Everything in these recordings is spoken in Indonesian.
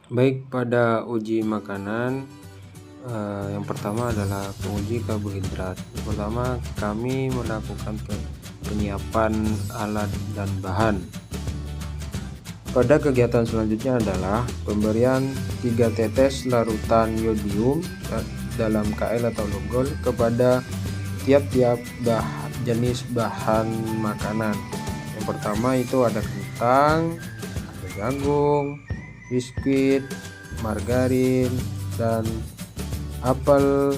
Baik, pada uji makanan, yang pertama adalah penguji karbohidrat. Yang pertama, kami melakukan penyiapan alat dan bahan. Pada kegiatan selanjutnya adalah pemberian 3 tetes larutan yodium dalam KL atau Lugol kepada tiap-tiap jenis bahan makanan. Yang pertama itu ada kentang, ada jagung, biskuit, margarin, dan apel,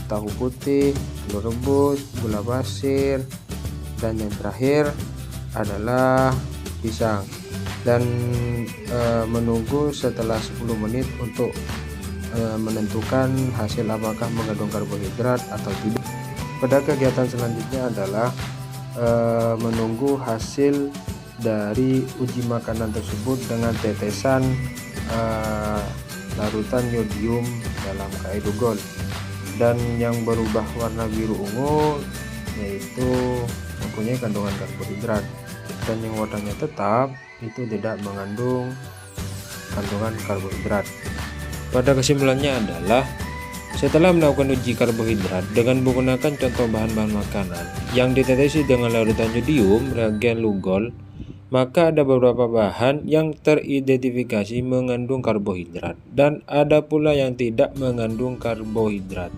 tahu putih, telur rebus, gula pasir, dan yang terakhir adalah pisang. Dan menunggu setelah 10 menit untuk menentukan hasil apakah mengandung karbohidrat atau tidak. Pada kegiatan selanjutnya adalah menunggu hasil dari uji makanan tersebut dengan tetesan larutan yodium dalam KL Lugol, dan yang berubah warna biru ungu yaitu mempunyai kandungan karbohidrat, dan yang warnanya tetap itu tidak mengandung kandungan karbohidrat. Pada kesimpulannya adalah setelah melakukan uji karbohidrat dengan menggunakan contoh bahan-bahan makanan yang ditetesi dengan larutan yodium reagen Lugol, maka ada beberapa bahan yang teridentifikasi mengandung karbohidrat dan ada pula yang tidak mengandung karbohidrat.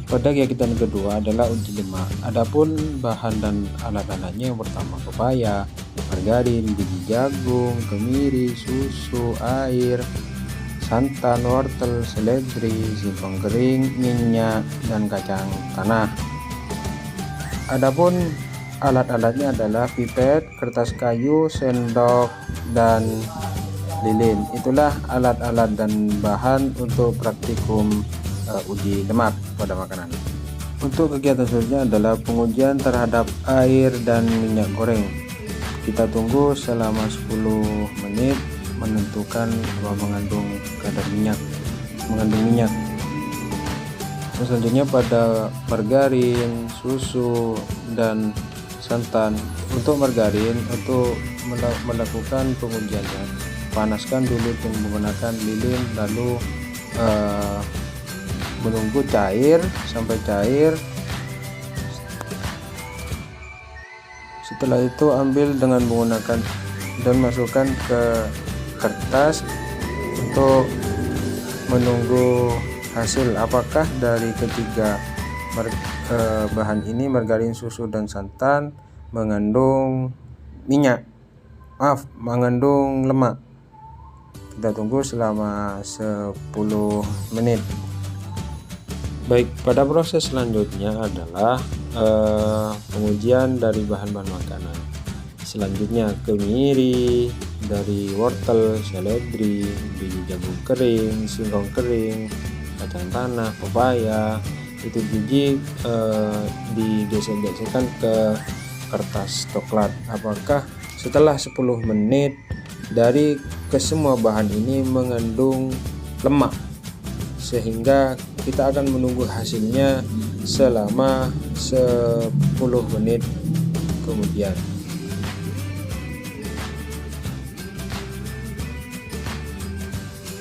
Pada kegiatan kedua adalah uji lemak. Adapun bahan dan alat-alatnya, yang pertama pepaya, margarin, biji jagung, kemiri, susu, air, santan, wortel, seledri, singkong kering, minyak, dan kacang tanah. Adapun alat-alatnya adalah pipet, kertas kayu, sendok, dan lilin. Itulah alat-alat dan bahan untuk praktikum uji lemak pada makanan. Untuk kegiatan selanjutnya adalah pengujian terhadap air dan minyak goreng. Kita tunggu selama 10 menit menentukan bahwa mengandung minyak. Selanjutnya pada margarin, susu, dan santan. Untuk margarin, untuk melakukan pengujiannya, panaskan dulu dengan menggunakan lilin, lalu menunggu cair sampai cair. Setelah itu ambil dengan menggunakan dan masukkan ke kertas untuk menunggu hasil apakah dari ketiga bahan ini, margarin, susu, dan santan, mengandung mengandung lemak. Kita tunggu selama 10 menit. Baik, pada proses selanjutnya adalah pengujian dari bahan-bahan makanan. Selanjutnya kemiri, dari wortel, seledri, biji jagung kering, singkong kering, kacang tanah, pepaya, itu biji digesek-gesekkan ke kertas coklat. Apakah setelah 10 menit dari kesemua bahan ini mengandung lemak, sehingga kita akan menunggu hasilnya selama 10 menit kemudian.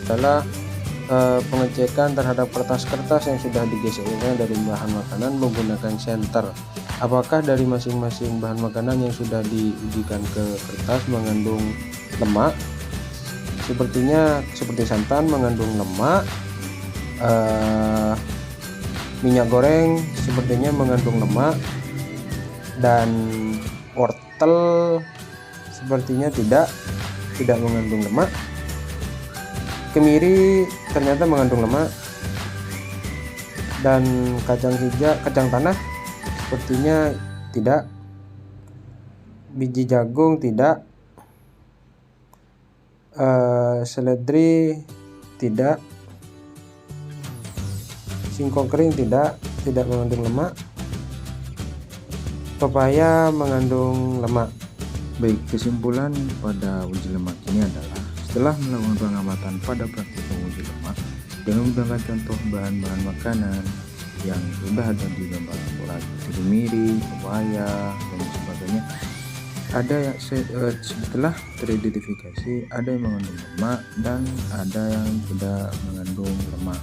Adalah pengecekan terhadap kertas-kertas yang sudah digeseknya dari bahan makanan menggunakan senter. Apakah dari masing-masing bahan makanan yang sudah diujikan ke kertas mengandung lemak? Sepertinya seperti santan mengandung lemak, minyak goreng sepertinya mengandung lemak, dan wortel sepertinya tidak mengandung lemak. Kemiri ternyata mengandung lemak, dan kacang tanah sepertinya tidak. Biji jagung tidak, seledri tidak, singkong kering tidak mengandung lemak, pepaya mengandung lemak. Baik, kesimpulan pada uji lemak ini adalah setelah melakukan pengamatan pada praktik uji lemak dengan menggunakan contoh bahan-bahan makanan yang sudah ada di gambar laboratorium, kemiri, pepaya, dan sebagainya, Setelah teridentifikasi, ada yang mengandung lemak dan ada yang tidak mengandung lemak.